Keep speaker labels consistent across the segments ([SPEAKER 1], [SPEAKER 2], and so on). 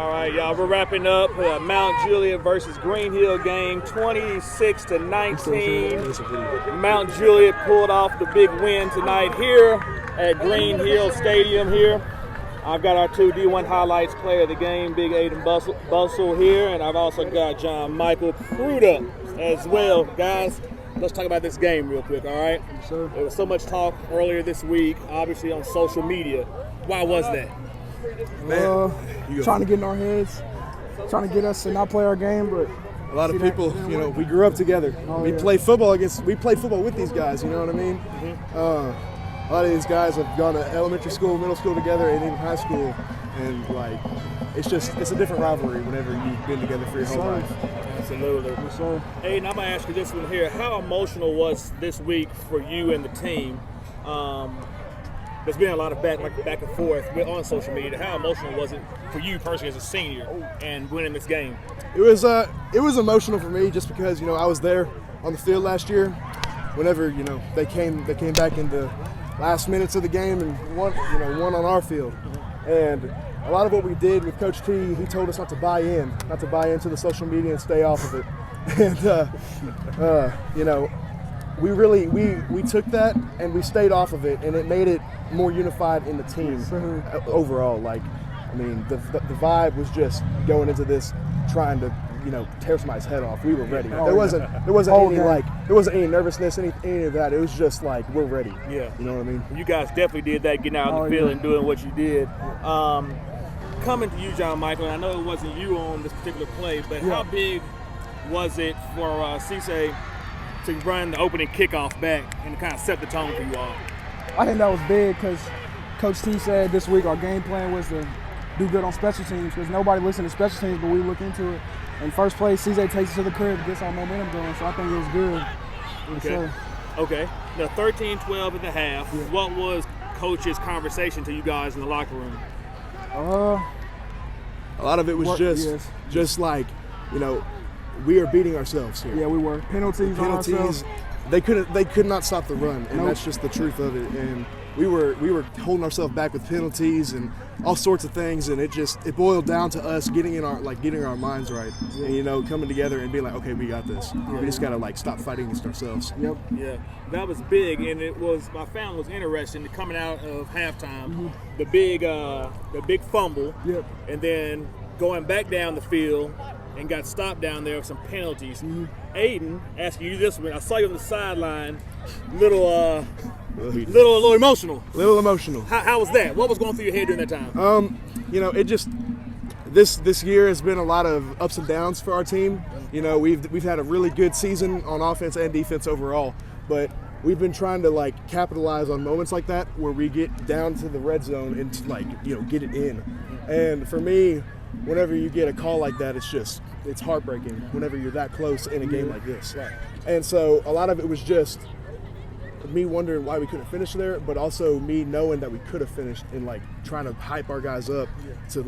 [SPEAKER 1] All right, y'all, we're wrapping up Mount Juliet versus Green Hill game, 26-19. Mount Juliet pulled off the big win tonight here at Green Hill Stadium here. I've got our two D1 highlights player of the game, big Ayden Bussell here, and I've also got Jon'Mikael Crudup as well. Guys, let's talk about this game real quick, all right?
[SPEAKER 2] Sure.
[SPEAKER 1] There was so much talk earlier this week, obviously on social media. Why was that?
[SPEAKER 2] Trying to get in our heads, trying to get us to not play our game, but
[SPEAKER 3] a lot of people, we grew up together. We play football with these guys, you know what I mean?
[SPEAKER 1] Mm-hmm.
[SPEAKER 3] A lot of these guys have gone to elementary school, middle school together, and even high school, and it's a different rivalry whenever you've been together for your whole life.
[SPEAKER 1] Absolutely. Ayden, I'm going to ask you this one here. How emotional was this week for you and the team? There's been a lot of back and forth on social media. How emotional was it for you personally as a senior and winning this game?
[SPEAKER 3] It was emotional for me just because I was there on the field last year. Whenever they came back in the last minutes of the game and won on our field, and a lot of what we did with Coach T, he told us not to buy into the social media and stay off of it, and we took that and we stayed off of it, and it made it more unified in the team overall. The vibe was just going into this trying to tear somebody's head off. We were ready. There wasn't any nervousness, any of that. It was just we're ready.
[SPEAKER 1] Yeah.
[SPEAKER 3] You know what I mean?
[SPEAKER 1] You guys definitely did that, getting out on the field and doing what you did. Coming to you, Jon'Mikael, and I know it wasn't you on this particular play, but how big was it for Cisse to run the opening kickoff back and kind of set the tone for you all?
[SPEAKER 2] I think that was big because Coach T said this week our game plan was to do good on special teams because nobody listened to special teams, but we look into it. In first place, Cisse takes it to the crib, gets our momentum going, so I think it was good.
[SPEAKER 1] Okay. Now 13-12 at the half.
[SPEAKER 2] Yeah.
[SPEAKER 1] What was Coach's conversation to you guys in the locker room?
[SPEAKER 3] A lot of it was we are beating ourselves here.
[SPEAKER 2] Yeah, we were. Penalties on ourselves.
[SPEAKER 3] They could not stop the run, and that's just the truth of it. And we were holding ourselves back with penalties and all sorts of things, and it boiled down to us getting our minds right, and coming together and being like, okay, we got this. We just gotta stop fighting against ourselves.
[SPEAKER 2] Yep.
[SPEAKER 1] Yeah, that was big, and I found it was interesting coming out of halftime, the big fumble, and then going back down the field and got stopped down there with some penalties. Ayden, asking you this one, I saw you on the sideline, little emotional.
[SPEAKER 3] Little emotional.
[SPEAKER 1] How was that? What was going through your head during that time?
[SPEAKER 3] It just this year has been a lot of ups and downs for our team. We've had a really good season on offense and defense overall, but we've been trying to capitalize on moments like that where we get down to the red zone and get it in. And for me, whenever you get a call like that, it's heartbreaking whenever you're that close in a game like this.
[SPEAKER 1] Right.
[SPEAKER 3] And so a lot of it was just me wondering why we couldn't finish there, but also me knowing that we could have finished and trying to hype our guys up to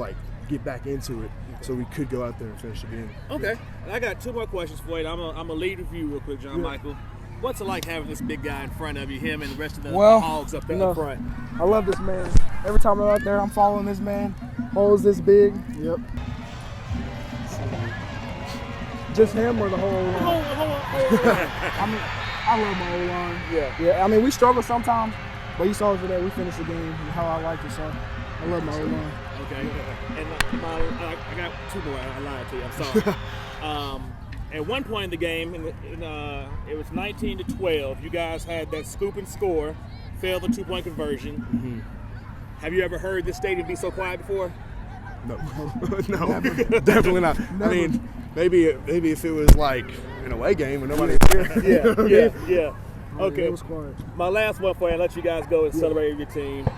[SPEAKER 3] get back into it so we could go out there and finish again.
[SPEAKER 1] Okay. And I got two more questions for you. I'm gonna lead with you real quick, Jon'Mikael. What's it like having this big guy in front of you, him and the rest of the hogs up there in front?
[SPEAKER 2] I love this man. Every time I'm out there, I'm following this man. Holes this big. Yep. Just him or the whole line? I love my O-line. Yeah. We struggle sometimes, but you saw today we finished the game how I like it, so I love my O-line.
[SPEAKER 1] Okay. And I got two more. I lied to you. I'm sorry. At one point in the game, it was 19-12. You guys had that scoop and score, failed the 2-point conversion.
[SPEAKER 3] Mm-hmm.
[SPEAKER 1] Have you ever heard this stadium be so quiet before?
[SPEAKER 3] No, no, definitely not.
[SPEAKER 2] Never.
[SPEAKER 3] I mean, maybe if it was an away game when nobody's here.
[SPEAKER 1] Yeah. Okay.
[SPEAKER 2] It was quiet.
[SPEAKER 1] My last one for you, and let you guys go and celebrate your team.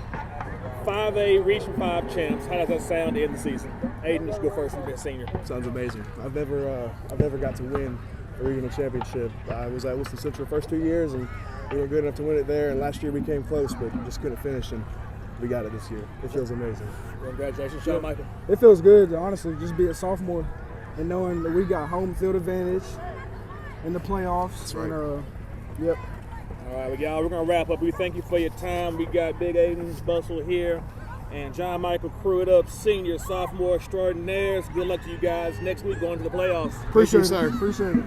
[SPEAKER 1] 5A reaching 5 champs. How does that sound to end the season? Ayden, just go first. You've been a senior.
[SPEAKER 3] Sounds amazing. I've never got to win a regional championship. I was at Wilson Central the first 2 years, and we were good enough to win it there. And last year we came close, but just couldn't finish. And we got it this year. It feels amazing.
[SPEAKER 1] Congratulations, Jon'Mikael.
[SPEAKER 2] It feels good, honestly, just be a sophomore and knowing that we got home field advantage in the playoffs.
[SPEAKER 3] That's right.
[SPEAKER 2] And, yep.
[SPEAKER 1] All right, well, y'all, we're going to wrap up. We thank you for your time. We got Big Ayden Bussell here, and Jon'Mikael, Crudup, senior, sophomore extraordinaires. Good luck to you guys next week going to the playoffs.
[SPEAKER 2] Appreciate
[SPEAKER 3] Thank you,
[SPEAKER 2] it.
[SPEAKER 3] sir.
[SPEAKER 2] Appreciate it.